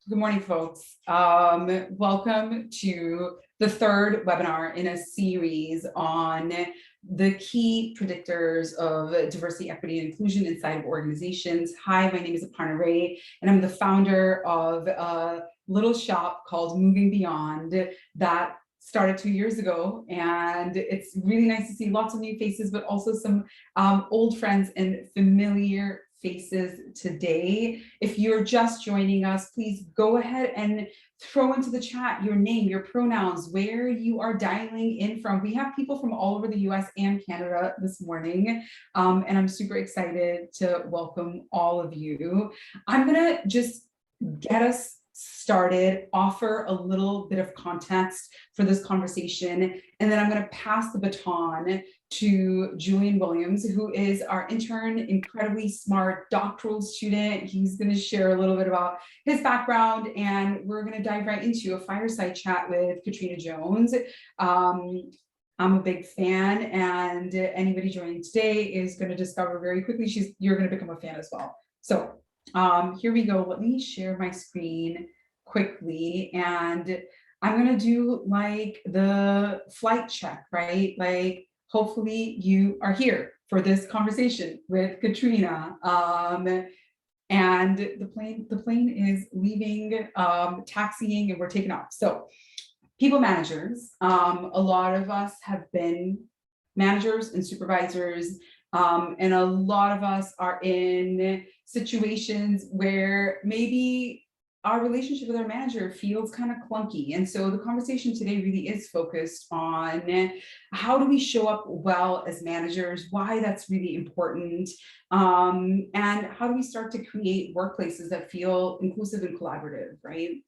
Good morning, folks. Welcome to the third webinar in a series on the key predictors of diversity, equity, and inclusion inside of organizations. Hi, my name is Aparna Ray, and I'm the founder of a little shop called Moving Beyond that started 2 years ago. And it's really nice to see lots of new faces, but also some old friends and familiar faces today. If you're just joining us, please go ahead and throw into the chat your name, your pronouns, where you are dialing in from. We have people from all over the US and Canada this morning, and I'm super excited to welcome all of you. I'm gonna just get us started, offer a little bit of context for this conversation, and then I'm going to pass the baton to Julian Williams, who is our intern, incredibly smart doctoral student. He's going to share a little bit about his background, and we're going to dive right into a fireside chat with Katrina Jones. I'm a big fan, and anybody joining today is going to discover very quickly you're going to become a fan as well. So here we go. Let me share my screen quickly, and I'm gonna do like the flight check, right? Like, hopefully you are here for this conversation with Katrina. And the plane is leaving, taxiing, and we're taking off. So, people managers. A lot of us have been managers and supervisors. And a lot of us are in situations where maybe our relationship with our manager feels kind of clunky. And so the conversation today really is focused on how do we show up well as managers, why that's really important, and how do we start to create workplaces that feel inclusive and collaborative, right?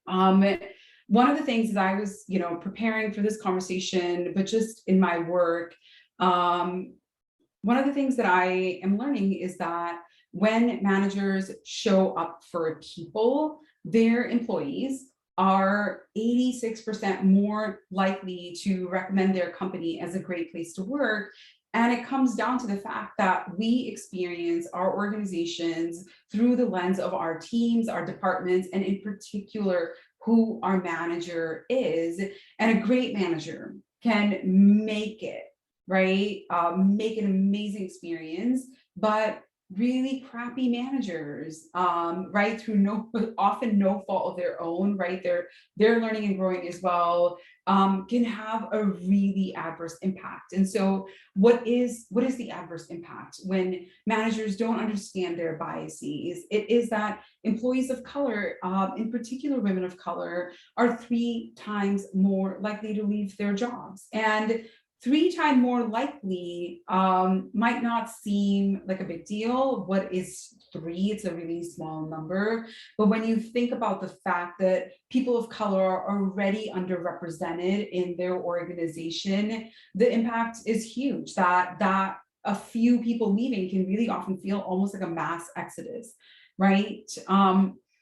One of the things that I was, preparing for this conversation, but just in my work, one of the things that I am learning is that when managers show up for people, their employees are 86% more likely to recommend their company as a great place to work. And it comes down to the fact that we experience our organizations through the lens of our teams, our departments, and in particular, who our manager is. And a great manager can make it, right? Make an amazing experience, but really crappy managers, right, through often no fault of their own, right? They're learning and growing as well, can have a really adverse impact. And so what is the adverse impact when managers don't understand their biases? It is that employees of color, in particular women of color, are 3 times more likely to leave their jobs. And 3 times more likely might not seem like a big deal. What is 3? It's a really small number. But when you think about the fact that people of color are already underrepresented in their organization, the impact is huge. That a few people leaving can really often feel almost like a mass exodus, right?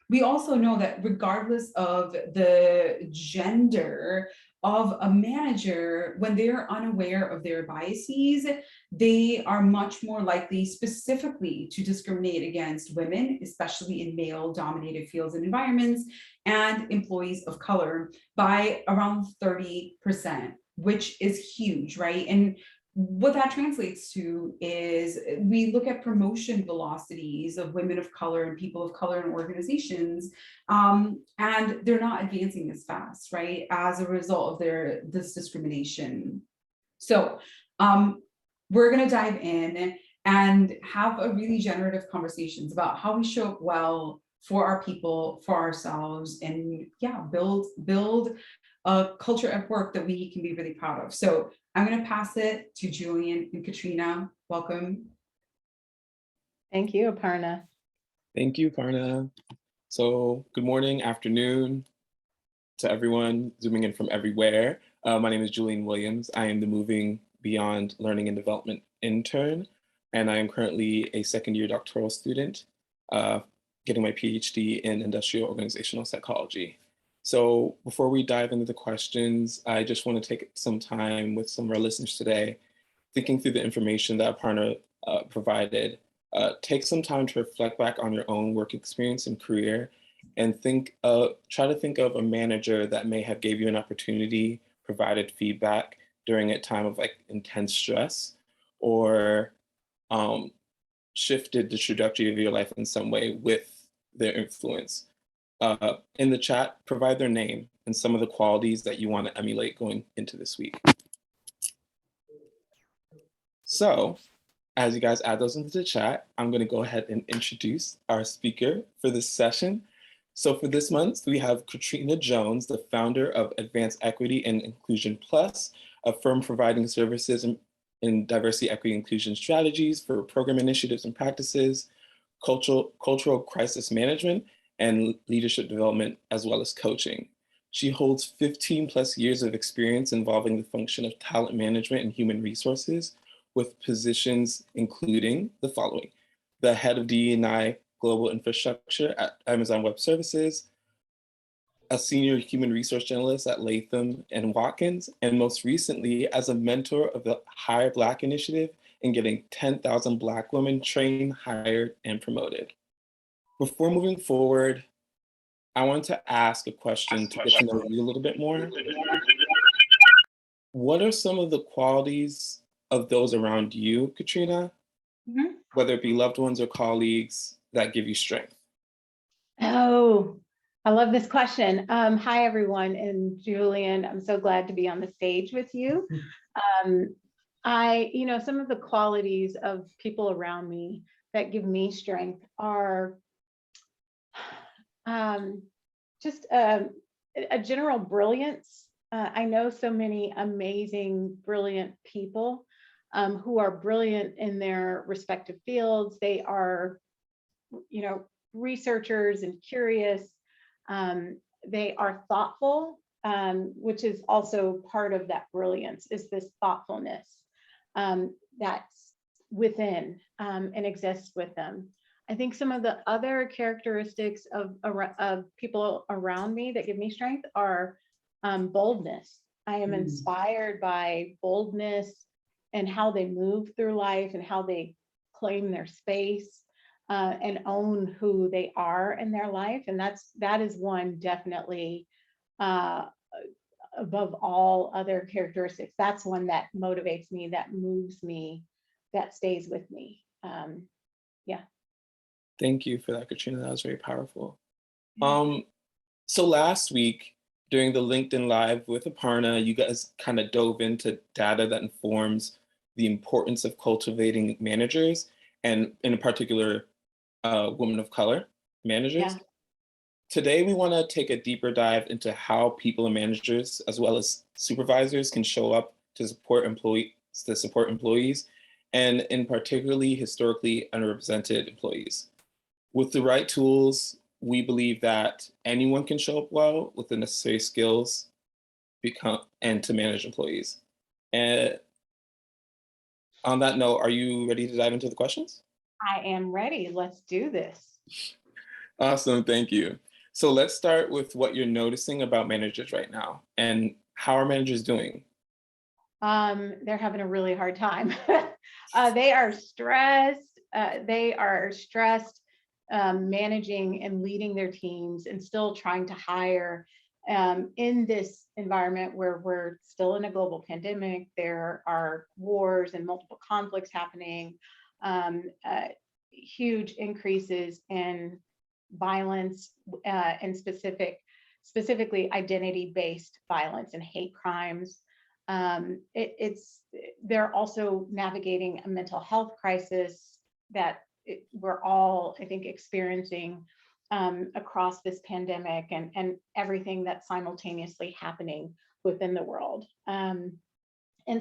We also know that regardless of the gender of a manager, when they're unaware of their biases, they are much more likely specifically to discriminate against women, especially in male-dominated fields and environments, and employees of color by around 30%, which is huge, right? And what that translates to is we look at promotion velocities of women of color and people of color in organizations, and they're not advancing as fast, right, as a result of this discrimination. So we're going to dive in and have a really generative conversations about how we show up well for our people, for ourselves, and build a culture at work that we can be really proud of. So I'm going to pass it to Julian and Katrina. Welcome. Thank you, Aparna. Thank you, Aparna. So good morning, afternoon to everyone zooming in from everywhere. My name is Julian Williams. I am the Moving Beyond Learning and Development intern, and I am currently a second-year doctoral student, getting my PhD in industrial organizational psychology. So before we dive into the questions, I just want to take some time with some of our listeners today, thinking through the information that Aparna provided. Take some time to reflect back on your own work experience and career and try to think of a manager that may have gave you an opportunity, provided feedback during a time of like intense stress, or shifted the trajectory of your life in some way with their influence. In the chat, provide their name and some of the qualities that you want to emulate going into this week. So, as you guys add those into the chat, I'm going to go ahead and introduce our speaker for this session. So for this month, we have Katrina Jones, the founder of Advanced Equity and Inclusion Plus, a firm providing services in diversity, equity, inclusion strategies for program initiatives and practices, cultural crisis management, and leadership development, as well as coaching. She holds 15 plus years of experience involving the function of talent management and human resources, with positions including the following: the head of DE&I Global Infrastructure at Amazon Web Services, a senior human resource journalist at Latham and Watkins, and most recently as a mentor of the Hire Black initiative in getting 10,000 Black women trained, hired, and promoted. Before moving forward, I want to ask a question to get to know you a little bit more. What are some of the qualities of those around you, Katrina, whether it be loved ones or colleagues, that give you strength? Oh, I love this question. Hi, everyone. And Julian, I'm so glad to be on the stage with you. Some of the qualities of people around me that give me strength are just a general brilliance. I know so many amazing, brilliant people who are brilliant in their respective fields. They are, researchers and curious. They are thoughtful, which is also part of that brilliance, is this thoughtfulness that's within and exists with them. I think some of the other characteristics of people around me that give me strength are boldness. I am inspired by boldness and how they move through life and how they claim their space and own who they are in their life. And that is one definitely above all other characteristics. That's one that motivates me, that moves me, that stays with me. Yeah. Thank you for that, Katrina. That was very powerful. So last week, during the LinkedIn Live with Aparna, you guys kind of dove into data that informs the importance of cultivating managers, and in particular, women of color managers. Yeah. Today, we want to take a deeper dive into how people and managers, as well as supervisors, can show up to support employees, and in particularly historically underrepresented employees. With the right tools, we believe that anyone can show up well with the necessary skills and to manage employees. And on that note, are you ready to dive into the questions? I am ready. Let's do this. Awesome, thank you. So let's start with what you're noticing about managers right now, and how are managers doing? They're having a really hard time. They are stressed. Managing and leading their teams and still trying to hire in this environment where we're still in a global pandemic. There are wars and multiple conflicts happening, huge increases in violence and specifically identity-based violence and hate crimes. They're also navigating a mental health crisis that we're all, I think, experiencing across this pandemic and everything that's simultaneously happening within the world. And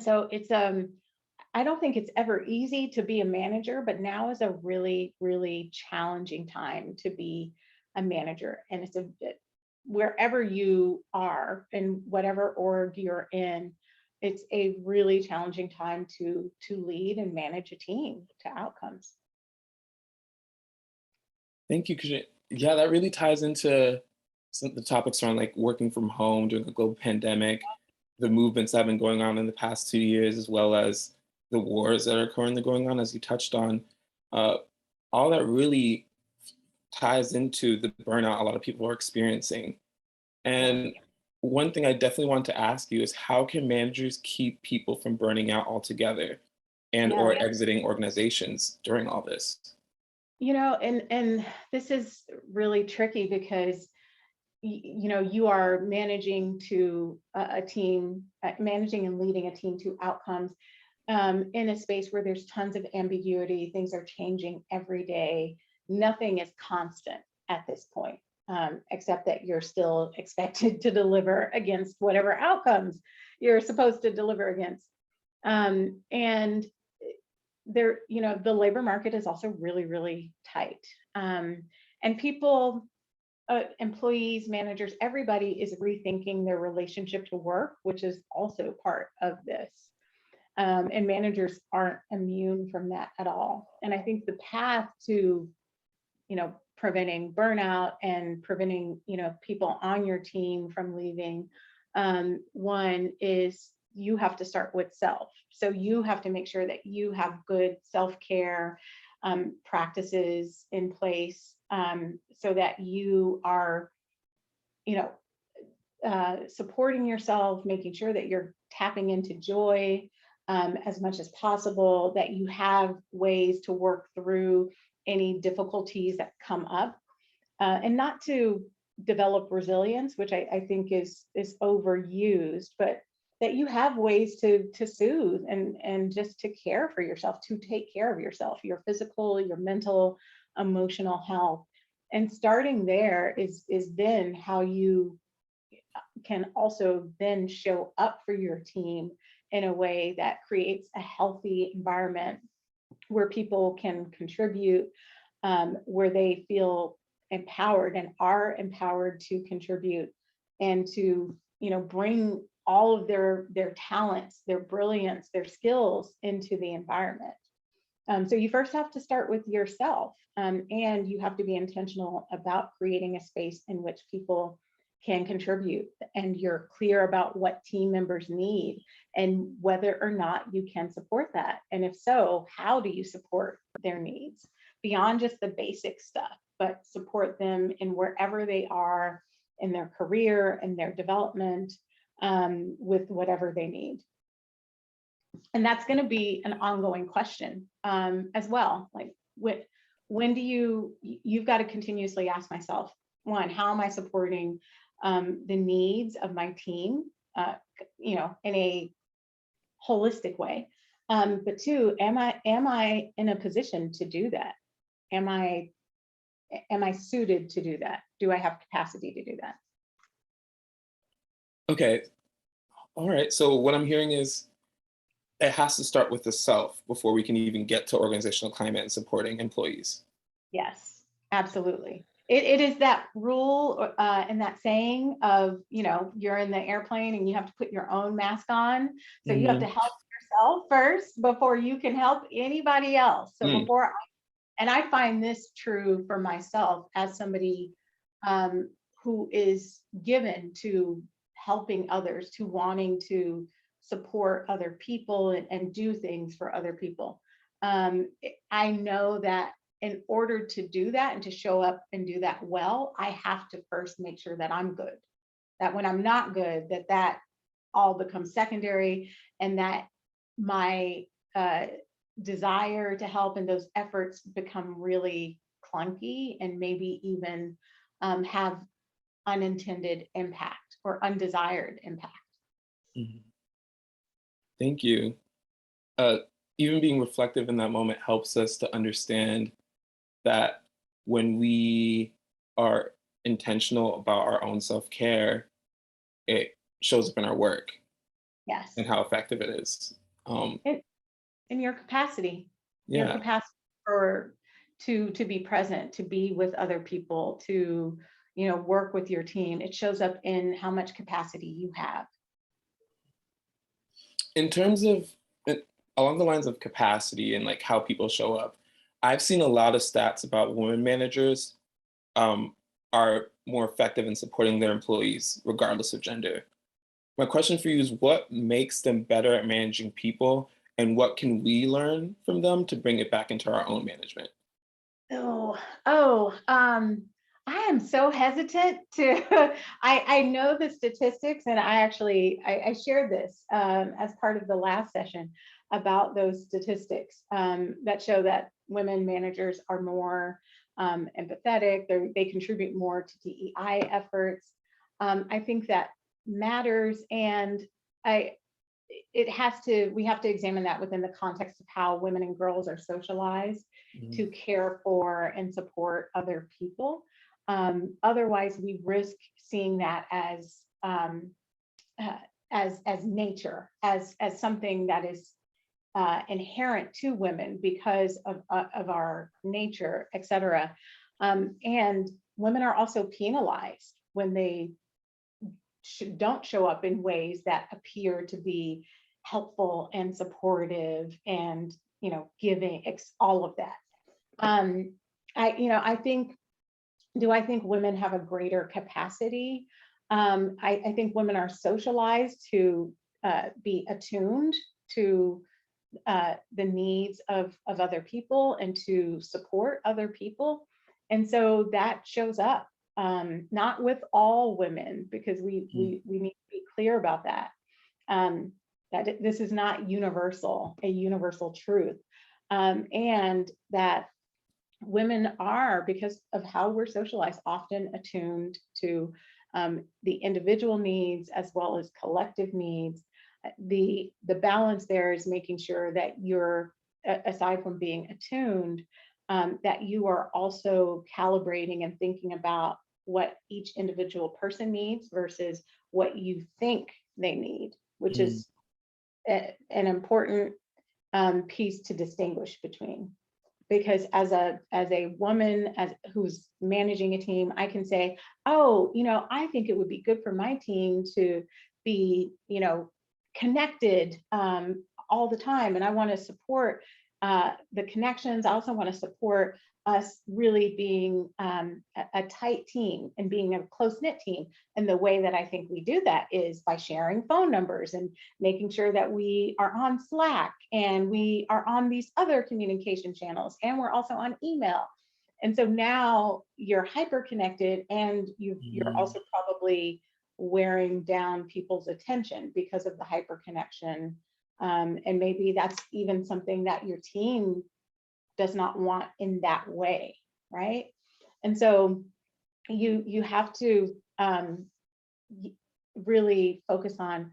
so it's, I don't think it's ever easy to be a manager, but now is a really, really challenging time to be a manager. And it's wherever you are in whatever org you're in, it's a really challenging time to lead and manage a team to outcomes. Thank you, Katrina. Yeah, that really ties into some of the topics around like working from home during the global pandemic, the movements that have been going on in the past 2 years, as well as the wars that are currently going on, as you touched on. All that really ties into the burnout a lot of people are experiencing. And one thing I definitely want to ask you is how can managers keep people from burning out altogether and Yeah. or exiting organizations during all this? And this is really tricky because you are managing to a team, managing and leading a team to outcomes in a space where there's tons of ambiguity. Things are changing every day. Nothing is constant at this point, except that you're still expected to deliver against whatever outcomes you're supposed to deliver against. And the labor market is also really, really tight. And people, employees, managers, everybody is rethinking their relationship to work, which is also part of this. And managers aren't immune from that at all. And I think the path to, preventing burnout and preventing, people on your team from leaving, one is you have to start with self. So you have to make sure that you have good self-care practices in place, so that you are, supporting yourself, making sure that you're tapping into joy as much as possible, that you have ways to work through any difficulties that come up, and not to develop resilience, which I think is overused, but that you have ways to soothe and just to care for yourself, to take care of yourself, your physical, your mental, emotional health. And starting there is then how you can also then show up for your team in a way that creates a healthy environment where people can contribute, where they feel empowered and are empowered to contribute and to, bring all of their talents, their brilliance, their skills into the environment. So you first have to start with yourself, and you have to be intentional about creating a space in which people can contribute, and you're clear about what team members need and whether or not you can support that. And if so, how do you support their needs beyond just the basic stuff, but support them in wherever they are in their career and their development, with whatever they need. And that's going to be an ongoing question as well. Like, when do you've got to continuously ask myself, one, how am I supporting the needs of my team, in a holistic way? But two, am I in a position to do that? Am I suited to do that? Do I have capacity to do that? Okay. All right. So what I'm hearing is it has to start with the self before we can even get to organizational climate and supporting employees. Yes, absolutely. It is that rule and that saying of, you're in the airplane and you have to put your own mask on. So you have to help yourself first before you can help anybody else. So and I find this true for myself as somebody who is given to helping others, to wanting to support other people and do things for other people. I know that in order to do that and to show up and do that well, I have to first make sure that I'm good. That when I'm not good, that all becomes secondary, and that my desire to help and those efforts become really clunky and maybe even have unintended impact or undesired impact. Mhm. Thank you. Even being reflective in that moment helps us to understand that when we are intentional about our own self-care, it shows up in our work Yes. and how effective it is. In your capacity, your Yeah. capacity to be present, to be with other people, to work with your team. It shows up in how much capacity you have. In terms of along the lines of capacity and like how people show up, I've seen a lot of stats about women managers are more effective in supporting their employees regardless of gender. My question for you is, what makes them better at managing people, and what can we learn from them to bring it back into our own management? I am so hesitant to, I know the statistics, and I shared this as part of the last session about those statistics that show that women managers are more empathetic, they contribute more to DEI efforts. I think that matters, and we have to examine that within the context of how women and girls are socialized to care for and support other people. Otherwise, we risk seeing that as nature, as something that is inherent to women because of our nature, et cetera. And women are also penalized when they don't show up in ways that appear to be helpful and supportive and, giving, all of that. I think, do I think women have a greater capacity? I think women are socialized to be attuned to the needs of other people and to support other people. And so that shows up, not with all women, because we need to be clear about that. That this is not a universal truth. And that women are, because of how we're socialized, often attuned to the individual needs as well as collective needs. The balance there is making sure that you're, aside from being attuned, that you are also calibrating and thinking about what each individual person needs versus what you think they need, which is an important piece to distinguish between. Because as a woman who's managing a team, I can say, oh, I think it would be good for my team to be, connected all the time, and I want to support the connections. I also want to support us really being a tight team and being a close-knit team. And the way that I think we do that is by sharing phone numbers and making sure that we are on Slack and we are on these other communication channels, and we're also on email. And so now you're hyper connected, and you're also probably wearing down people's attention because of the hyper connection. And maybe that's even something that your team does not want in that way, right? And so you have to really focus on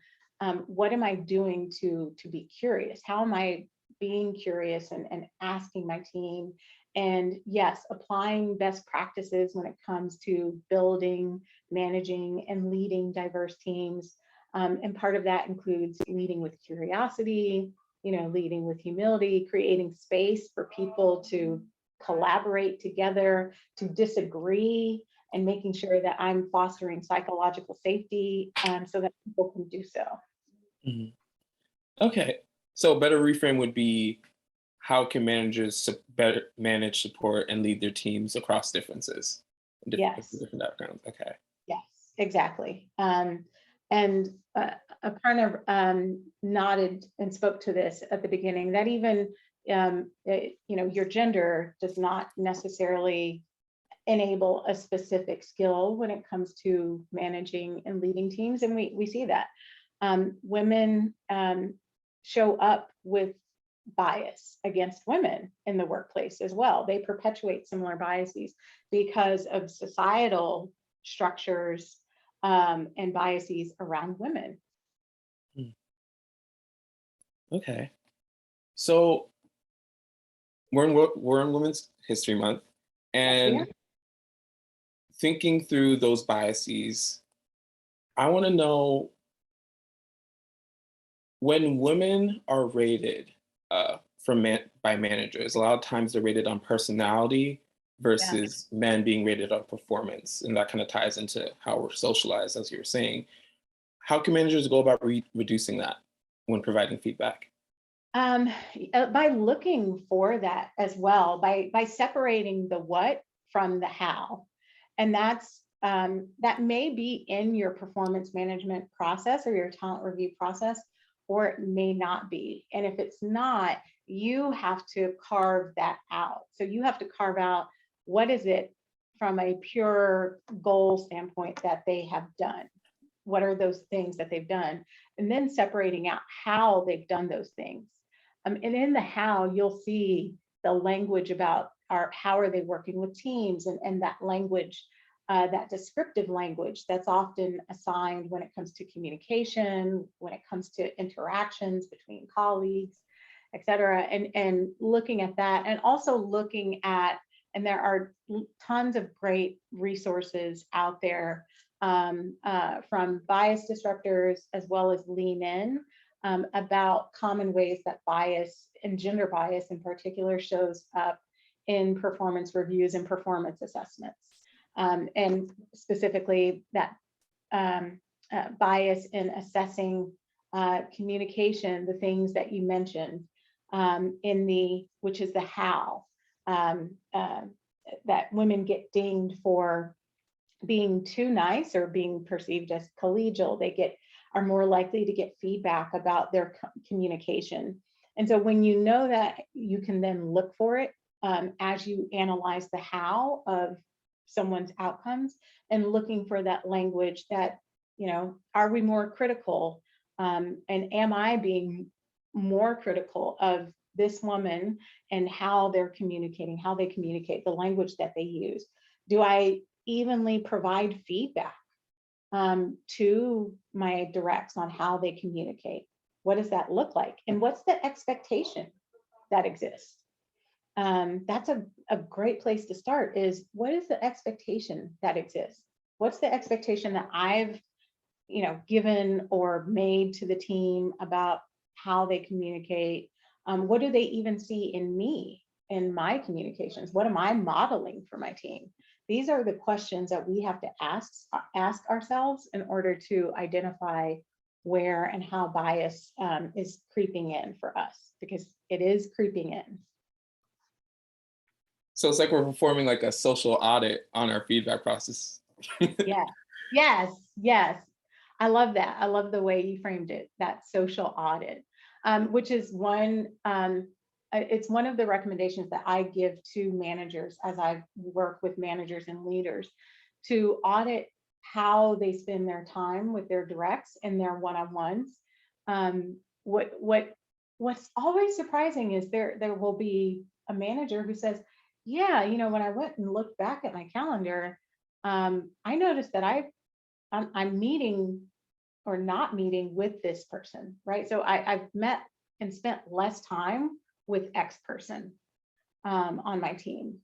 what am I doing to be curious? How am I being curious and asking my team? And yes, applying best practices when it comes to building, managing, and leading diverse teams. And part of that includes leading with curiosity, leading with humility, creating space for people to collaborate together, to disagree, and making sure that I'm fostering psychological safety so that people can do so. Okay, so a better reframe would be, how can managers better manage, support, and lead their teams across differences? Different backgrounds. Okay. Yes, exactly. And Aparna nodded and spoke to this at the beginning, that even your gender does not necessarily enable a specific skill when it comes to managing and leading teams, and we see that women show up with bias against women in the workplace as well. They perpetuate similar biases because of societal structures and biases around women. Okay, so we're in Women's History Month, and thinking through those biases, I want to know, when women are rated by managers, a lot of times they're rated on personality versus men being rated on performance, and that kind of ties into how we're socialized, as you were saying. How can managers go about reducing that when providing feedback? By looking for that as well, by separating the what from the how. And that's that may be in your performance management process or your talent review process, or it may not be. And if it's not, you have to carve that out. So you have to carve out what is it from a pure goal standpoint that they have done. What are those things that they've done? And then separating out how they've done those things. And in the how, you'll see the language about how are they working with teams, and that language, that descriptive language that's often assigned when it comes to communication, when it comes to interactions between colleagues, et cetera, and looking at that, and also looking at, and there are tons of great resources out there from bias disruptors as well as Lean In, about common ways that bias, and gender bias in particular, shows up in performance reviews and performance assessments. And specifically that bias in assessing communication, the things that you mentioned, which is the how, that women get dinged for being too nice or being perceived as collegial. They are more likely to get feedback about their communication. And so when you know that, you can then look for it as you analyze the how of someone's outcomes, and looking for that language that, are we more critical? And am I being more critical of this woman and how they're communicating, how they communicate, the language that they use? Do I evenly provide feedback to my directs on how they communicate? What does that look like? And what's the expectation that exists? That's a great place to start, is what is the expectation that exists? What's the expectation that I've, given or made to the team about how they communicate? What do they even see in me, in my communications? What am I modeling for my team? These are the questions that we have to ask ourselves in order to identify where and how bias is creeping in for us, because it is creeping in. So it's like we're performing like a social audit on our feedback process. Yeah. Yes. I love that. I love the way you framed it, that social audit, which is it's one of the recommendations that I give to managers as I work with managers and leaders, to audit how they spend their time with their directs and their one-on-ones. What's always surprising is there will be a manager who says, yeah, when I went and looked back at my calendar, I noticed that I'm meeting or not meeting with this person, right? So I've met and spent less time with X person on my team,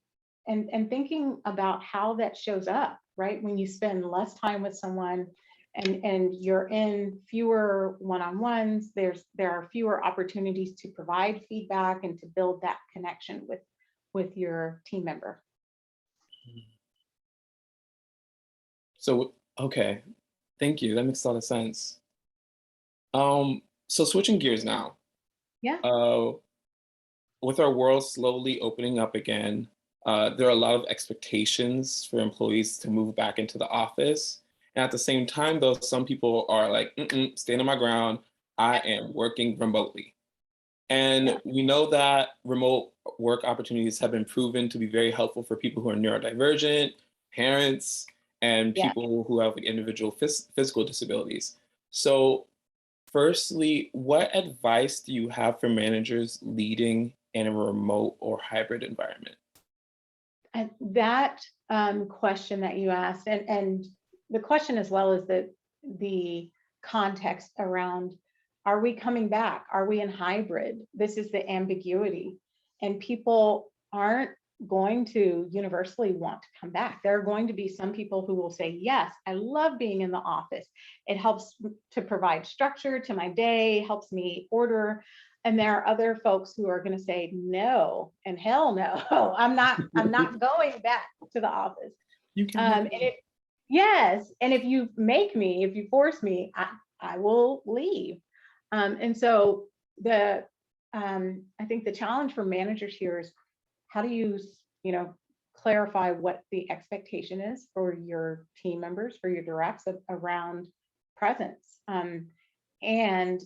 and thinking about how that shows up, right? When you spend less time with someone and you're in fewer one-on-ones, there are fewer opportunities to provide feedback and to build that connection with your team member. So, okay, thank you. That makes a lot of sense. So switching gears now. Yeah. With our world slowly opening up again, there are a lot of expectations for employees to move back into the office. And at the same time, though, some people are like, stand on my ground. I am working remotely. And we know that remote work opportunities have been proven to be very helpful for people who are neurodivergent, parents, and people who have like, individual physical disabilities. So firstly, what advice do you have for managers leading in a remote or hybrid environment? And that question that you asked, and the question as well as the context around, are we coming back? Are we in hybrid? This is the ambiguity. And people aren't going to universally want to come back. There are going to be some people who will say, yes, I love being in the office. It helps to provide structure to my day, helps me order. And there are other folks who are going to say, no, and hell no, I'm not going back to the office. You can. Yes. And if you force me, I will leave. And so I think the challenge for managers here is, how do you, clarify what the expectation is for your team members, for your directs around presence? And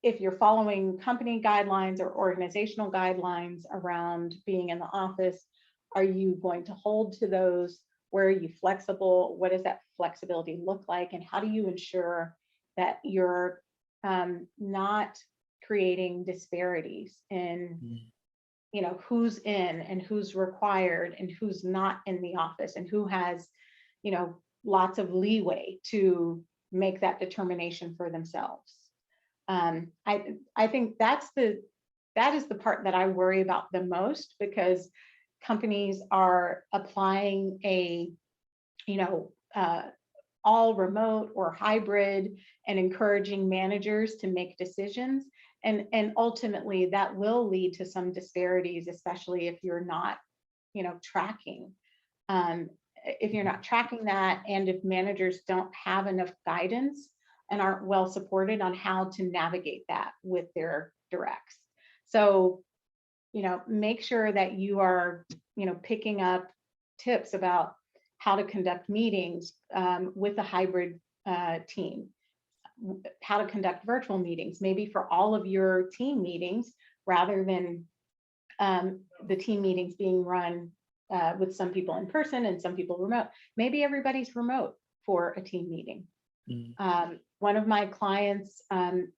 if you're following company guidelines or organizational guidelines around being in the office, are you going to hold to those? Where are you flexible? What does that flexibility look like? And how do you ensure that you're not creating disparities in, you know, who's in and who's required and who's not in the office and who has, you know, lots of leeway to make that determination for themselves. I think that is the part that I worry about the most, because companies are applying a, you know, all remote or hybrid and encouraging managers to make decisions. And ultimately that will lead to some disparities, especially if you're not, you know, tracking. If you're not tracking that, and if managers don't have enough guidance and aren't well supported on how to navigate that with their directs. So, you know, make sure that you are, you know, picking up tips about how to conduct meetings with a hybrid team, how to conduct virtual meetings, maybe for all of your team meetings, rather than the team meetings being run with some people in person and some people remote. Maybe everybody's remote for a team meeting. One of my clients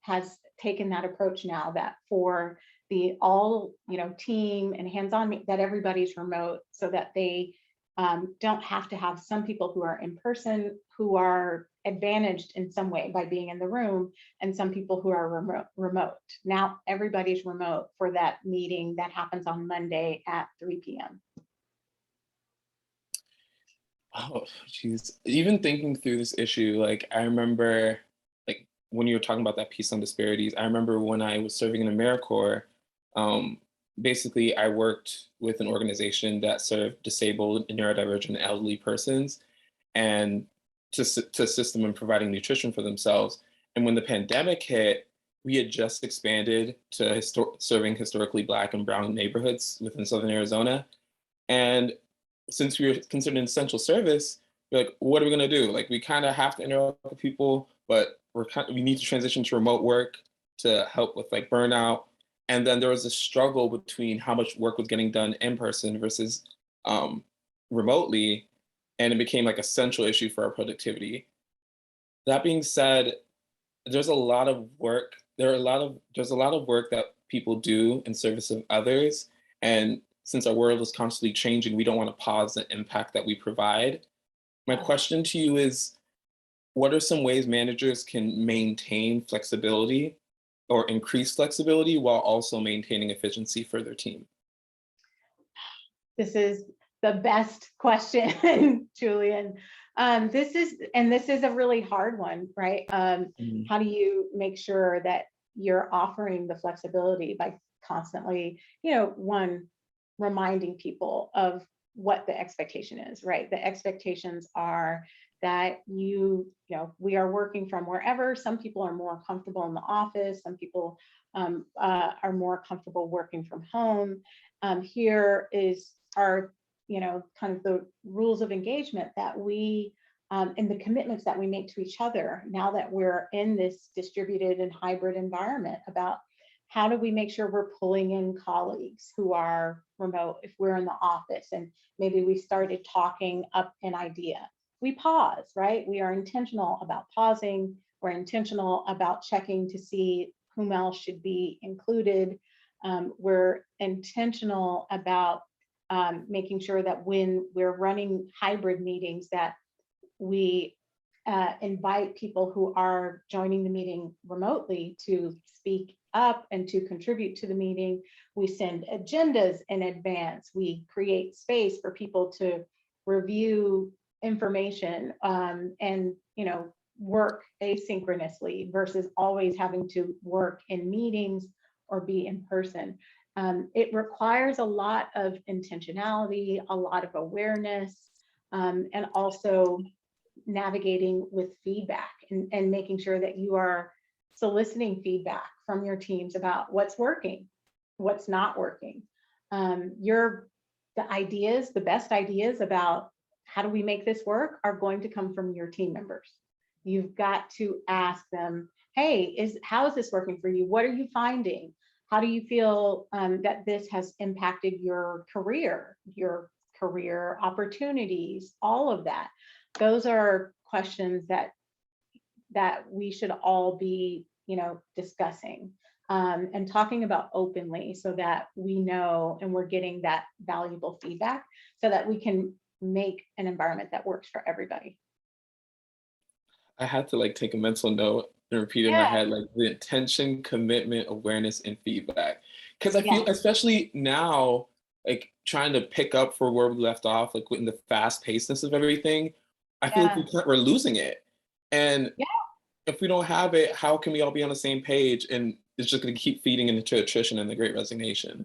has taken that approach now, that for the all, you know, team and hands-on, that everybody's remote, so that they don't have to have some people who are in person who are advantaged in some way by being in the room, and some people who are remote. Now everybody's remote for that meeting that happens on Monday at 3 p.m. Oh, geez. Even thinking through this issue, like I remember, like when you were talking about that piece on disparities, I remember when I was serving in AmeriCorps, basically I worked with an organization that served disabled, neurodivergent, elderly persons, and to assist them in providing nutrition for themselves. And when the pandemic hit, we had just expanded to serving historically Black and Brown neighborhoods within Southern Arizona. And since we were considered an essential service, we're like, what are we gonna do? Like, we kind of have to interact with people, but we need to transition to remote work to help with like burnout. And then there was a struggle between how much work was getting done in person versus remotely, and it became like a central issue for our productivity. That being said, there's a lot of work. There's a lot of work that people do in service of others, and since our world is constantly changing, we don't want to pause the impact that we provide. My question to you is, what are some ways managers can maintain flexibility or increase flexibility while also maintaining efficiency for their team? This is the best question, Julian. This is a really hard one, right? How do you make sure that you're offering the flexibility by constantly, you know, one, reminding people of what the expectation is, right? The expectations are that you know, we are working from wherever. Some people are more comfortable in the office. Some people are more comfortable working from home. Here is our, you know, kind of the rules of engagement that we and the commitments that we make to each other now that we're in this distributed and hybrid environment, about how do we make sure we're pulling in colleagues who are remote if we're in the office, and maybe we started talking up an idea. We pause, right? We are intentional about pausing. We're intentional about checking to see whom else should be included. We're intentional about making sure that when we're running hybrid meetings, that we invite people who are joining the meeting remotely to speak up and to contribute to the meeting. We send agendas in advance. We create space for people to review information and, you know, work asynchronously versus always having to work in meetings or be in person. It requires a lot of intentionality, a lot of awareness, and also navigating with feedback and making sure that you are soliciting feedback from your teams about what's working, what's not working. The best ideas about how do we make this work are going to come from your team members. You've got to ask them, hey, how is this working for you? What are you finding? How do you feel that this has impacted your career opportunities, all of that? Those are questions that we should all be, discussing and talking about openly, so that we know and we're getting that valuable feedback, so that we can make an environment that works for everybody. I had to like take a mental note and repeat in my Yeah, head, like the intention, commitment, awareness, and feedback. Because I yeah, feel, especially now, like trying to pick up for where we left off, like in the fast pacedness of everything, I feel like yeah, we're losing it. And yeah, if we don't have it, how can we all be on the same page? And it's just going to keep feeding into attrition and the great resignation.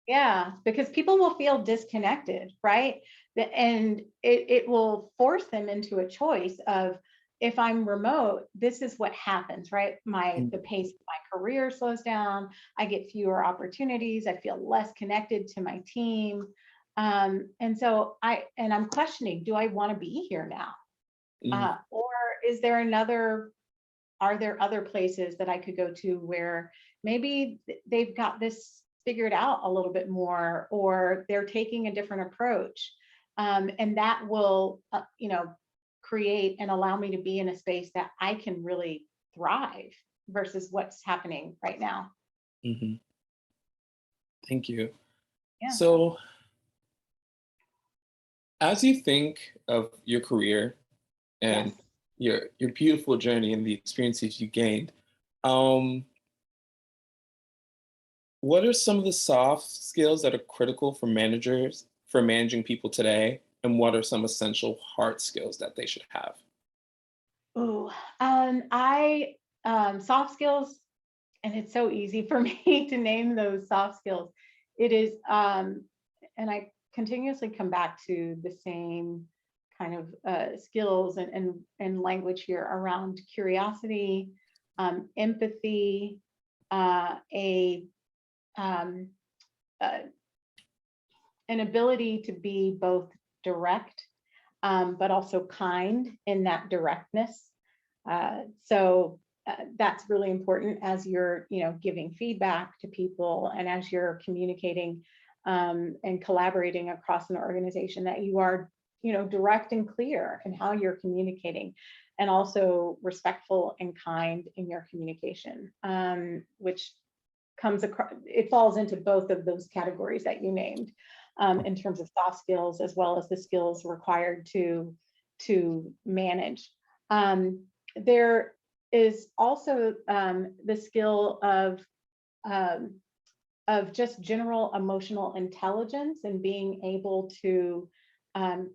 yeah, because people will feel disconnected, right? And it will force them into a choice of, if I'm remote, this is what happens, right? The pace of my career slows down. I get fewer opportunities. I feel less connected to my team. And so I'm questioning, do I want to be here now? Mm, Or is there are there other places that I could go to where maybe they've got this figured out a little bit more, or they're taking a different approach? And that will, create and allow me to be in a space that I can really thrive versus what's happening right now. mhm. Thank you. Yeah. So, as you think of your career Yes. and your beautiful journey and the experiences you gained, um, what are some of the soft skills that are critical for managers for managing people today? And what are some essential hard skills that they should have? Oh, I soft skills, and it's so easy for me to name those soft skills. It is, and I continuously come back to the same kind of skills and language here around curiosity, empathy, a um, uh, an ability to be both direct, but also kind in that directness. So that's really important as you're, giving feedback to people, and as you're communicating and collaborating across an organization, that you are, direct and clear in how you're communicating, and also respectful and kind in your communication, which comes across, it falls into both of those categories that you named, in terms of soft skills, as well as the skills required to manage. There is also the skill of just general emotional intelligence, and being able to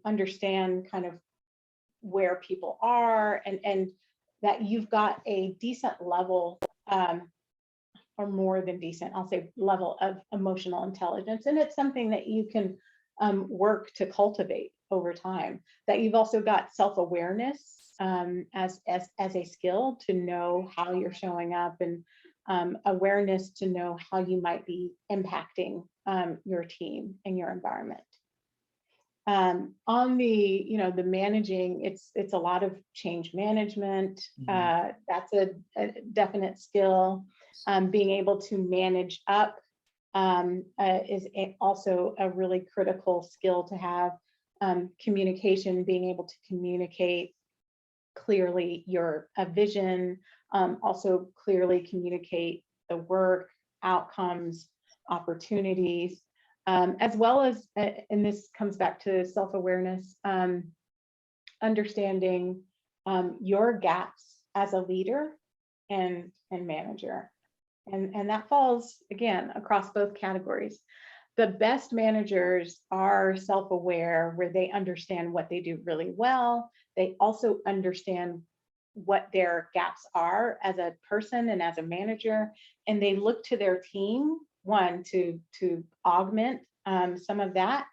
understand kind of where people are, and that you've got a decent level, or more than decent, I'll say, level of emotional intelligence. And it's something that you can work to cultivate over time. That you've also got self-awareness as a skill, to know how you're showing up, and awareness to know how you might be impacting your team and your environment. On the managing, it's a lot of change management. That's a definite skill. Being able to manage up is also a really critical skill to have. Communication, being able to communicate clearly your vision, also clearly communicate the work, outcomes, opportunities, as well as, and this comes back to self-awareness, understanding your gaps as a leader and manager. And that falls, again, across both categories. The best managers are self-aware, where they understand what they do really well. They also understand what their gaps are as a person and as a manager, and they look to their team, one, to augment some of that,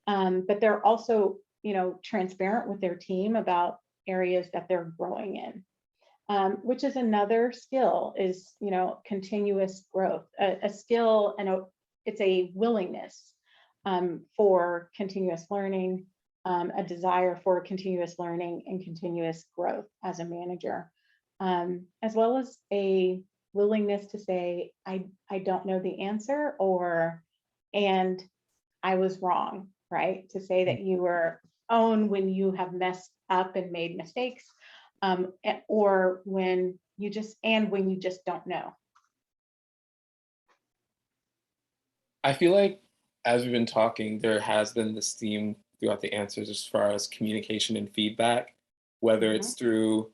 but they're also, transparent with their team about areas that they're growing in. Which is another skill, is continuous growth, a skill, and it's a willingness for continuous learning, a desire for continuous learning and continuous growth as a manager, as well as a willingness to say, I don't know the answer, and I was wrong, right? To say that you own when you have messed up and made mistakes, or when you just don't know. I feel like as we've been talking, there has been this theme throughout the answers as far as communication and feedback, whether it's through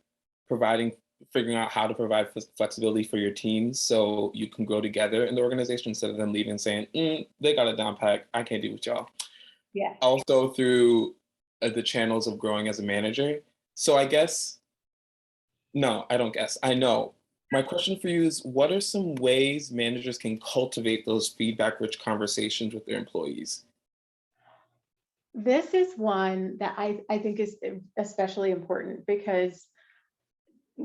figuring out how to provide flexibility for your teams so you can grow together in the organization instead of them leaving and saying, they got it down pat, I can't do with y'all. Yeah. Also through the channels of growing as a manager. So I guess, no, I don't guess, I know. My question for you is, what are some ways managers can cultivate those feedback-rich conversations with their employees? This is one that I think is especially important, because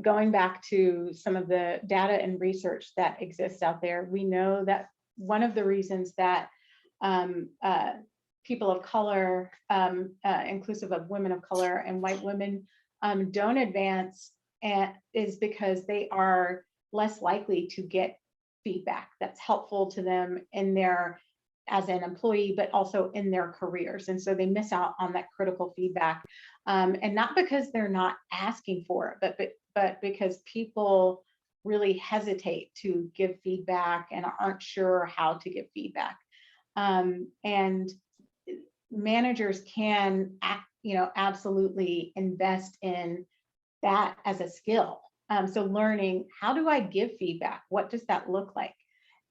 going back to some of the data and research that exists out there, we know that one of the reasons that people of color, inclusive of women of color and white women, don't advance is because they are less likely to get feedback that's helpful to them in their as an employee, but also in their careers. And so they miss out on that critical feedback. And not because they're not asking for it, but because people really hesitate to give feedback and aren't sure how to give feedback. And managers can absolutely invest in that as a skill. So learning, how do I give feedback? What does that look like?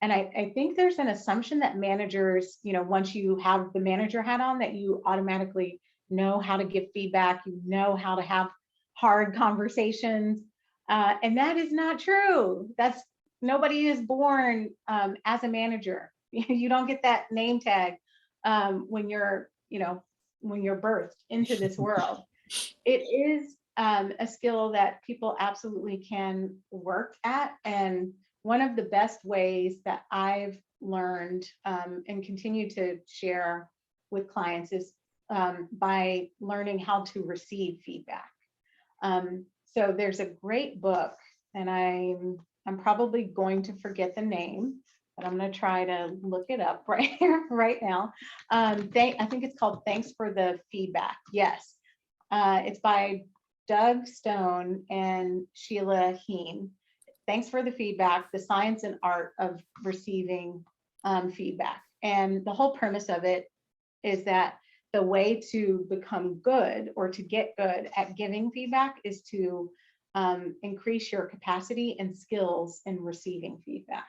And I think there's an assumption that managers, once you have the manager hat on, that you automatically know how to give feedback, you know how to have hard conversations. And that is not true. Nobody is born as a manager. You don't get that name tag when you're birthed into this world. It is a skill that people absolutely can work at. And one of the best ways that I've learned and continue to share with clients is by learning how to receive feedback. So there's a great book, and I'm probably going to forget the name, but I'm going to try to look it up right now. I think it's called Thanks for the Feedback. Yes. It's by Doug Stone and Sheila Heen. Thanks for the Feedback, the Science and Art of Receiving Feedback. And the whole premise of it is that the way to become good or to get good at giving feedback is to increase your capacity and skills in receiving feedback.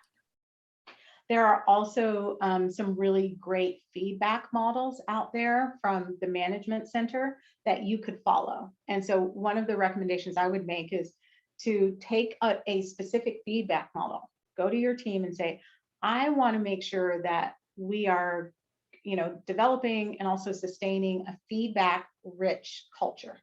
There are also some really great feedback models out there from the Management Center that you could follow. And so one of the recommendations I would make is to take a specific feedback model, go to your team and say, I want to make sure that we are, developing and also sustaining a feedback-rich culture.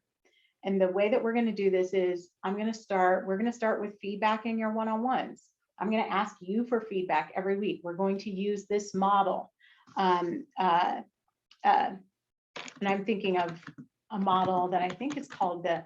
And the way that we're going to do this is we're going to start with feedback in your one-on-ones. I'm going to ask you for feedback every week. We're going to use this model. And I'm thinking of a model that I think is called the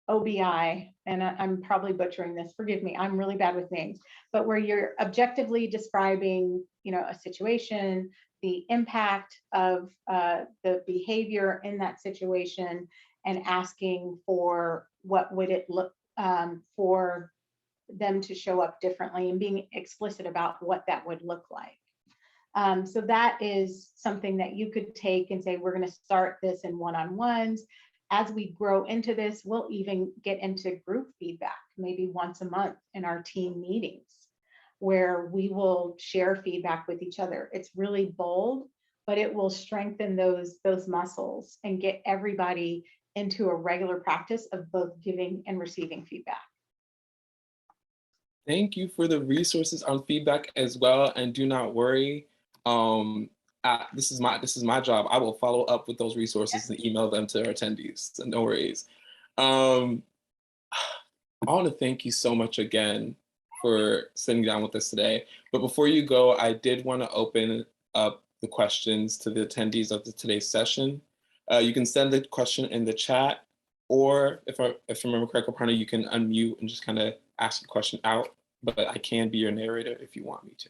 OBI, and I'm probably butchering this, forgive me, I'm really bad with names, but where you're objectively describing, a situation, the impact of the behavior in that situation, and asking for what would it look for them to show up differently, and being explicit about what that would look like. So that is something that you could take and say, we're going to start this in one-on-ones. As we grow into this, we'll even get into group feedback, maybe once a month in our team meetings, where we will share feedback with each other. It's really bold, but it will strengthen those muscles and get everybody into a regular practice of both giving and receiving feedback. Thank you for the resources on feedback as well, and do not worry. This is my job. I will follow up with those resources and email them to our attendees. So no worries. I want to thank you so much again for sitting down with us today. But before you go, I did want to open up the questions to the attendees of today's session. You can send the question in the chat, or if I remember correctly, Aparna, you can unmute and just kind of ask the question out, but I can be your narrator if you want me to.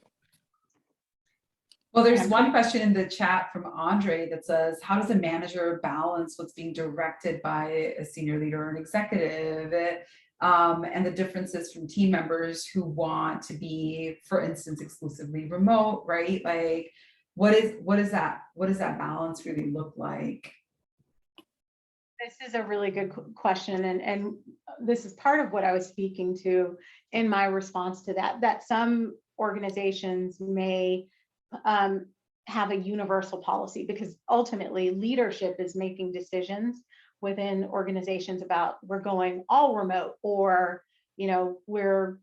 Well, there's one question in the chat from Andre that says, how does a manager balance what's being directed by a senior leader or an executive, and the differences from team members who want to be, for instance, exclusively remote, right? Like, what does that balance really look like? This is a really good question, and this is part of what I was speaking to in my response to that some organizations may have a universal policy, because ultimately leadership is making decisions within organizations about we're going all remote, or we're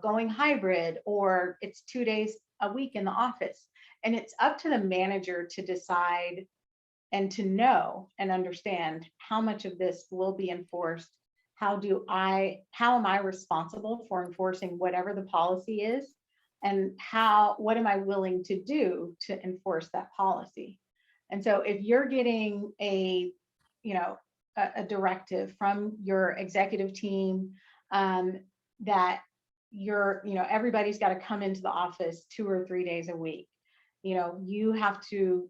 going hybrid, or it's 2 days a week in the office. And it's up to the manager to decide and to know and understand how much of this will be enforced. How am I responsible for enforcing whatever the policy is? And what am I willing to do to enforce that policy? And so if you're getting a directive from your executive team that everybody's got to come into the office 2 or 3 days a week, you have to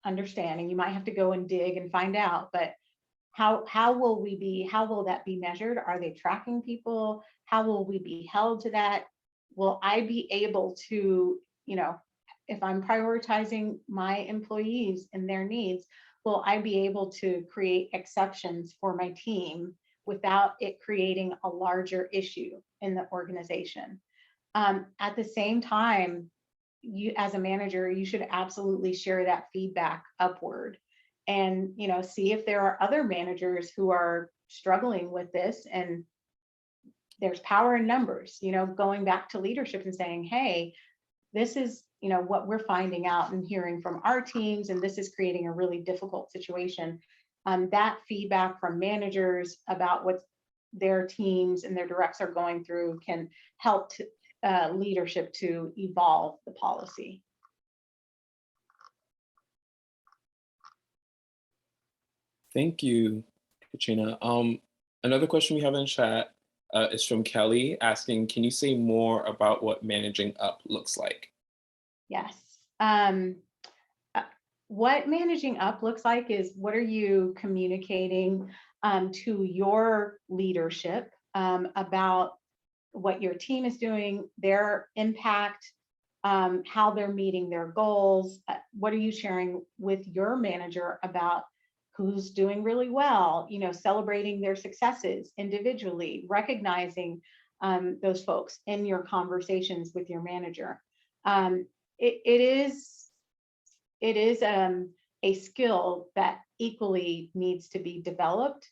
understand, and you might have to go and dig and find out, but how will that be measured? Are they tracking people? How will we be held to that? Will I be able to, if I'm prioritizing my employees and their needs, will I be able to create exceptions for my team without it creating a larger issue in the organization? At the same time, you as a manager, you should absolutely share that feedback upward, and see if there are other managers who are struggling with this. And there's power in numbers, going back to leadership and saying, hey, this is what we're finding out and hearing from our teams, and this is creating a really difficult situation. That feedback from managers about what their teams and their directs are going through can help leadership to evolve the policy. Thank you, Katrina. Another question we have in chat is from Kelly, asking, can you say more about what managing up looks like? Yes. What managing up looks like is, what are you communicating to your leadership about what your team is doing, their impact, how they're meeting their goals? What are you sharing with your manager about who's doing really well, celebrating their successes individually, recognizing those folks in your conversations with your manager? It is a skill that equally needs to be developed,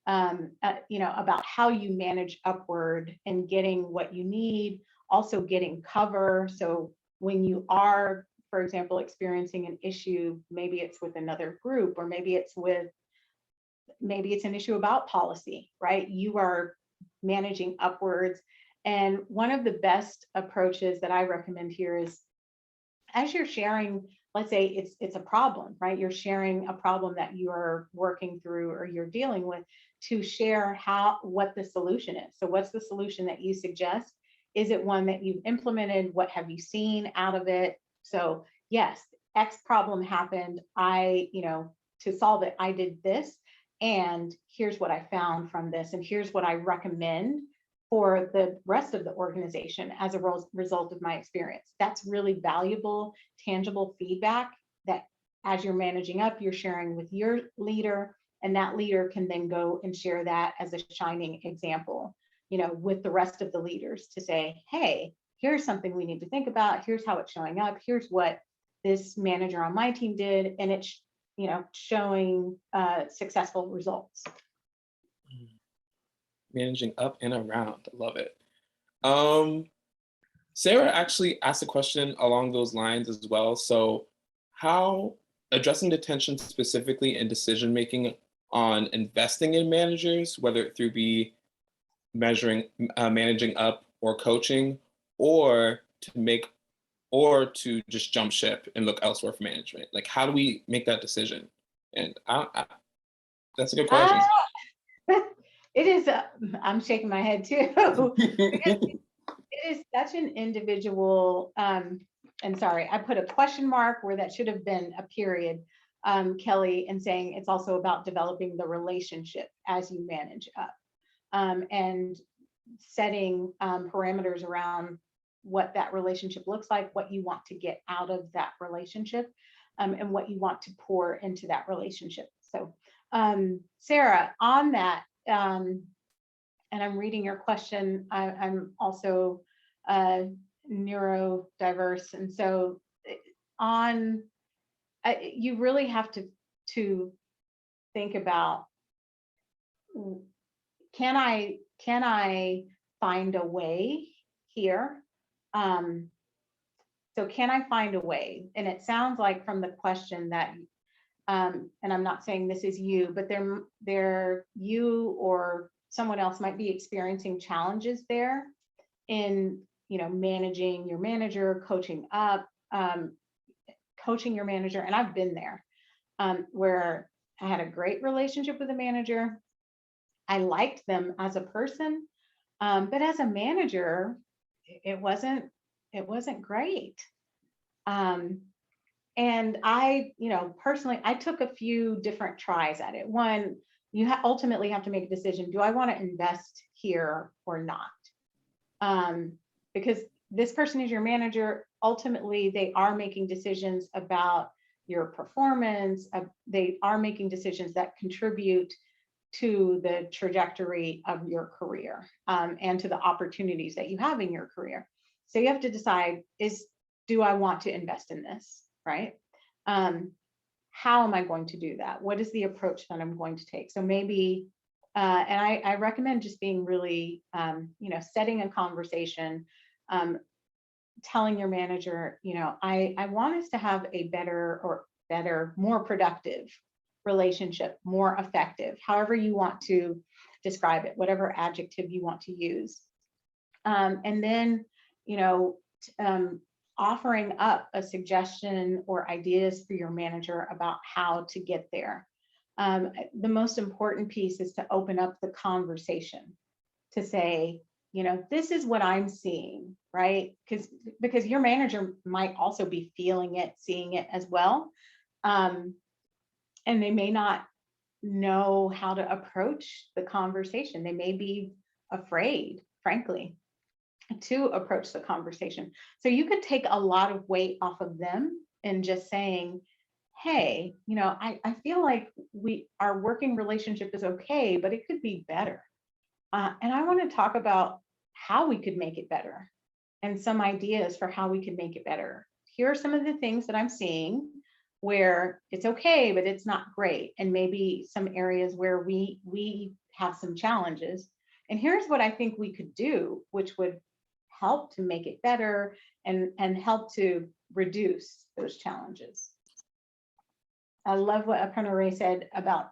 about how you manage upward and getting what you need, also getting cover. So when you are, for example, experiencing an issue, maybe it's with another group, or maybe it's an issue about policy, right? You are managing upwards. And one of the best approaches that I recommend here is, as you're sharing, let's say it's a problem, right? You're sharing a problem that you're working through or you're dealing with, to share what the solution is. So what's the solution that you suggest? Is it one that you've implemented? What have you seen out of it? So yes, X problem happened. To solve it, I did this, and here's what I found from this, and here's what I recommend for the rest of the organization as a result of my experience. That's really valuable, tangible feedback that, as you're managing up, you're sharing with your leader, and that leader can then go and share that as a shining example, with the rest of the leaders, to say, hey, here's something we need to think about. Here's how it's showing up. Here's what this manager on my team did, and it's showing successful results. Managing up and around, I love it. Sarah actually asked a question along those lines as well. So how addressing the tension specifically in decision making on investing in managers, whether it through be managing up or coaching, or to make or to just jump ship and look elsewhere for management? Like, how do we make that decision? And that's a good question. Ah, it is, I'm shaking my head too. It is such an individual, and sorry, I put a question mark where that should have been a period, Kelly, and saying it's also about developing the relationship as you manage up, and setting parameters around what that relationship looks like, what you want to get out of that relationship, and what you want to pour into that relationship. So, Sarah, on that, and I'm reading your question. I'm also neurodiverse, and so on, you really have to think about, can I find a way here? So can I find a way? And it sounds like from the question that, and I'm not saying this is you, but you or someone else might be experiencing challenges there in, managing your manager, coaching up, coaching your manager. And I've been there, where I had a great relationship with a manager. I liked them as a person, but as a manager, it wasn't great. And I, personally, I took a few different tries at it. One, you ultimately have to make a decision. Do I want to invest here or not? Because this person is your manager. Ultimately, they are making decisions about your performance. They are making decisions that contribute to the trajectory of your career, and to the opportunities that you have in your career. So you have to decide, do I want to invest in this, right? How am I going to do that? What is the approach that I'm going to take? So maybe, and I recommend just being really, setting a conversation, telling your manager, I want us to have a better, more productive relationship, more effective, however you want to describe it, whatever adjective you want to use. And then, offering up a suggestion or ideas for your manager about how to get there. The most important piece is to open up the conversation, to say, this is what I'm seeing, right? Because your manager might also be feeling it, seeing it as well. And they may not know how to approach the conversation. They may be afraid, frankly, to approach the conversation. So you could take a lot of weight off of them and just saying, hey, I feel like our working relationship is okay, but it could be better. And I want to talk about how we could make it better and some ideas for how we could make it better. Here are some of the things that I'm seeing where it's okay, but it's not great. And maybe some areas where we have some challenges. And here's what I think we could do, which would help to make it better and help to reduce those challenges. I love what Aparna Ray said about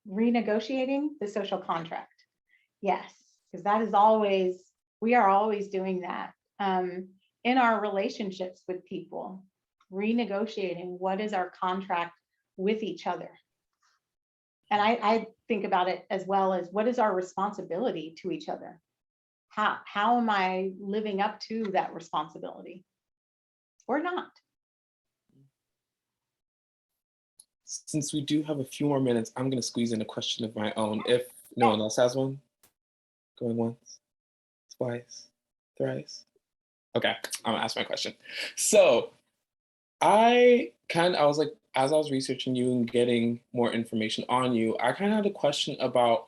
renegotiating the social contract. Yes, because that is we are always doing that in our relationships with people, renegotiating what is our contract with each other. And I think about it as well as, what is our responsibility to each other? How am I living up to that responsibility or not? Since we do have a few more minutes, I'm going to squeeze in a question of my own. If no one else has one, going once, twice, thrice. Okay, I'm gonna ask my question. So I was like, as I was researching you and getting more information on you, I kind of had a question about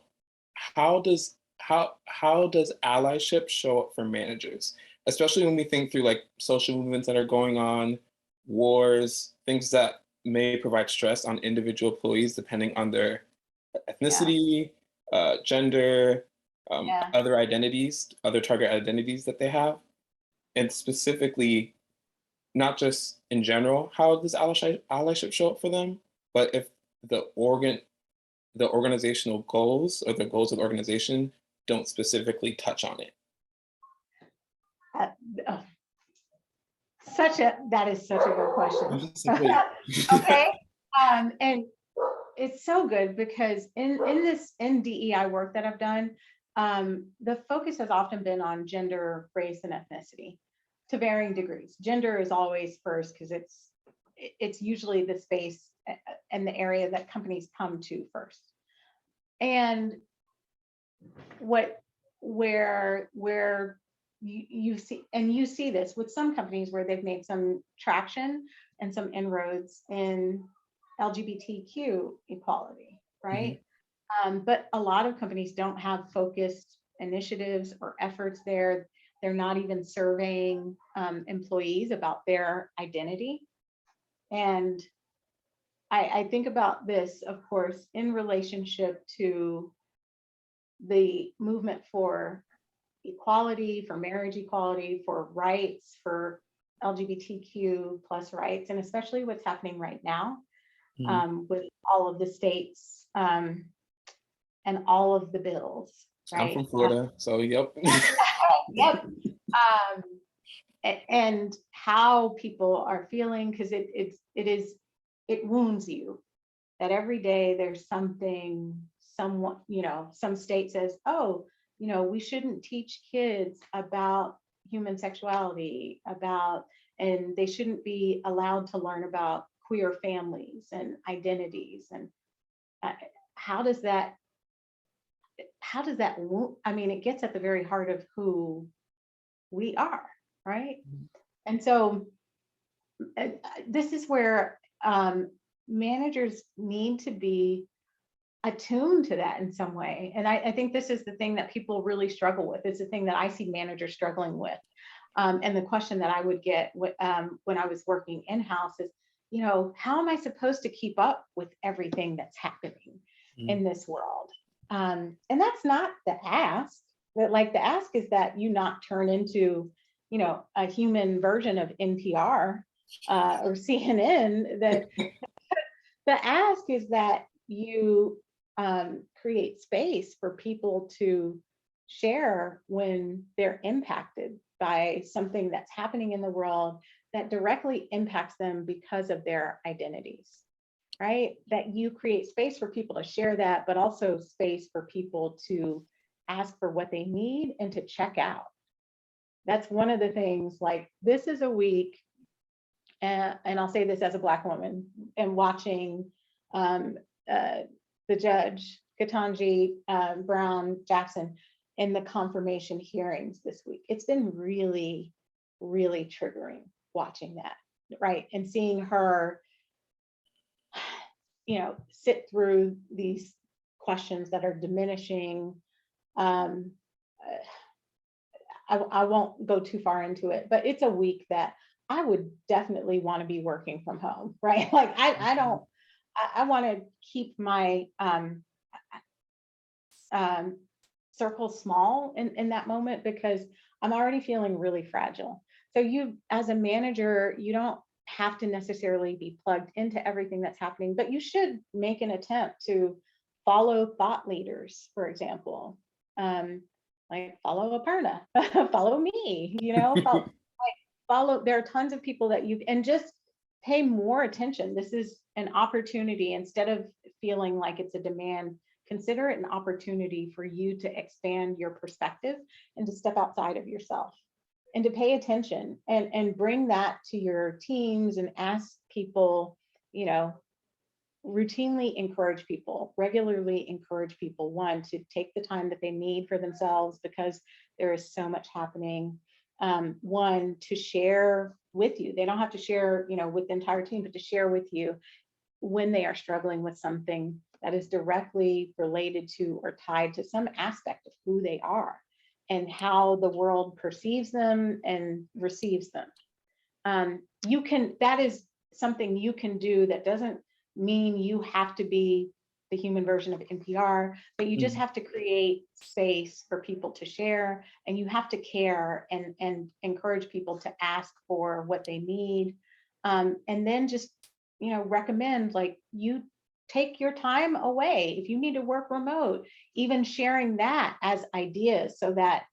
how does allyship show up for managers, especially when we think through like social movements that are going on, wars, things that may provide stress on individual employees depending on their ethnicity, gender, other identities, other target identities that they have, and specifically, not just in general, how does allyship show up for them, but if the organizational goals or the goals of the organization don't specifically touch on it. That is such a good I question. was just like, wait. Okay. And it's so good because in DEI work that I've done, the focus has often been on gender, race, and ethnicity to varying degrees. Gender is always first because it's usually the space and the area that companies come to first. And where you see this with some companies where they've made some traction and some inroads in LGBTQ equality, right? But a lot of companies don't have focused initiatives or efforts there. They're not even surveying employees about their identity. And I think about this, of course, in relationship to the movement for equality, for marriage equality, for rights, for LGBTQ plus rights, and especially what's happening right now with all of the states and all of the bills, right? I'm from Florida, so yep. Yep. And how people are feeling, because it wounds you that every day there's someone, some state says, oh, we shouldn't teach kids about human sexuality, and they shouldn't be allowed to learn about queer families and identities. And how does that I mean, it gets at the very heart of who we are, right? And so this is where managers need to be attuned to that in some way. And I think this is the thing that people really struggle with. It's the thing that I see managers struggling with. And the question that I would get when I was working in-house is, how am I supposed to keep up with everything that's happening in this world? And that's not the ask. But like the ask is that you not turn into, a human version of NPR or CNN. That the ask is that you create space for people to share when they're impacted by something that's happening in the world that directly impacts them because of their identities, right? That you create space for people to share that, but also space for people to ask for what they need and to check out. That's one of the things, like, this is a week, and I'll say this as a Black woman, and watching the judge, Ketanji Brown Jackson, in the confirmation hearings this week. It's been really, really triggering watching that, right? And seeing her, sit through these questions that are diminishing. I won't go too far into it, but it's a week that I would definitely want to be working from home, right? Like I want to keep my circle small in that moment, because I'm already feeling really fragile. So you, as a manager, you don't have to necessarily be plugged into everything that's happening, but you should make an attempt to follow thought leaders, for example. Like follow Aparna, follow me, follow, there are tons of people that and just pay more attention. This is an opportunity. Instead of feeling like it's a demand, consider it an opportunity for you to expand your perspective and to step outside of yourself and to pay attention and bring that to your teams and ask people, routinely encourage people, regularly encourage people, one, to take the time that they need for themselves, because there is so much happening. One, to share with you. They don't have to share, with the entire team, but to share with you when they are struggling with something that is directly related to or tied to some aspect of who they are and how the world perceives them and receives them. That is something you can do that doesn't mean you have to be the human version of NPR, but you just have to create space for people to share, and you have to care and encourage people to ask for what they need. And then just, recommend, like, you take your time away. If you need to work remote, even sharing that as ideas so that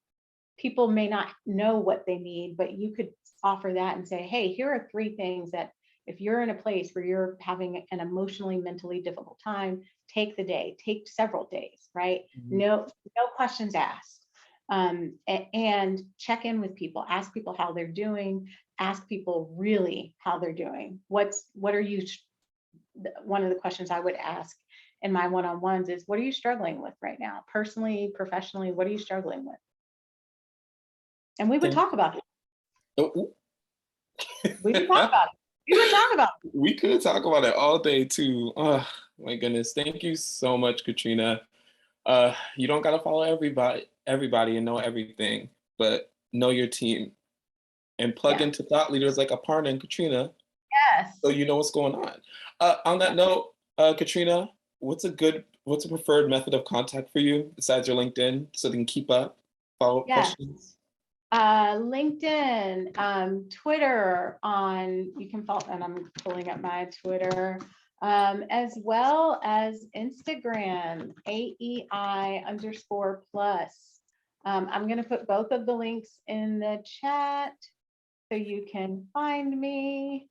people may not know what they need, but you could offer that and say, hey, here are 3 things that if you're in a place where you're having an emotionally, mentally difficult time, take the day, take several days, right? Mhm. No questions asked. And check in with people, ask people how they're doing, ask people really how they're doing. What are you, one of the questions I would ask in my one-on-ones is, what are you struggling with right now? Personally, professionally, what are you struggling with? And we would talk about it. Oh, We would talk about it. We would talk about it. we could talk about it all day too. Oh my goodness. Thank you so much, Katrina. You don't gotta follow everybody and know everything, but know your team and plug Yeah. into thought leaders like Aparna and Katrina Yes. so you know what's going on. On that note, Katrina, what's a preferred method of contact for you besides your LinkedIn so they can keep up, follow up Yes. questions? LinkedIn, Twitter you can follow, and I'm pulling up my Twitter, as well as Instagram, AEI_plus. I'm going to put both of the links in the chat so you can find me.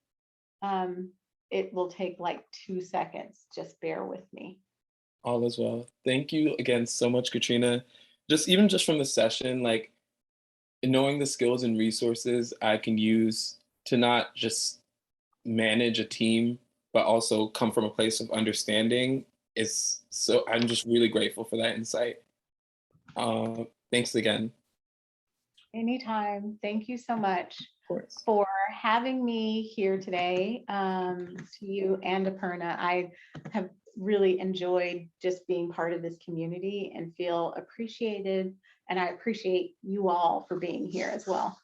It will take like 2 seconds. Just bear with me. All as well. Thank you again so much, Katrina. Just from the session, like knowing the skills and resources I can use to not just manage a team, but also come from a place of understanding is so, I'm just really grateful for that insight. Thanks again. Anytime. Thank you so much Of course. for having me here today, to you and Aparna. I have really enjoyed just being part of this community and feel appreciated. And I appreciate you all for being here as well.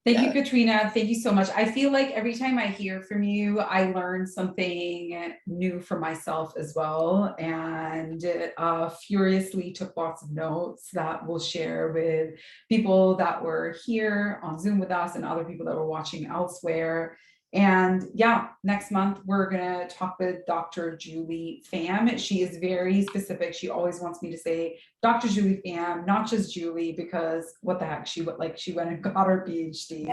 Thank you, Katrina. Thank you so much. I feel like every time I hear from you, I learn something new for myself as well, and furiously took lots of notes that we'll share with people that were here on Zoom with us and other people that were watching elsewhere. And yeah, next month we're gonna talk with Dr. Julie Pham. She is very specific. She always wants me to say Dr. Julie Pham, not just Julie, because what the heck, she went and got her PhD.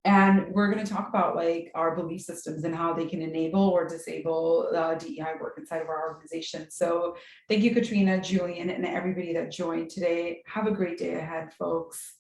And we're going to talk about like our belief systems and how they can enable or disable DEI work inside of our organization. So thank you, Katrina, Julian, and everybody that joined today. Have a great day ahead, folks.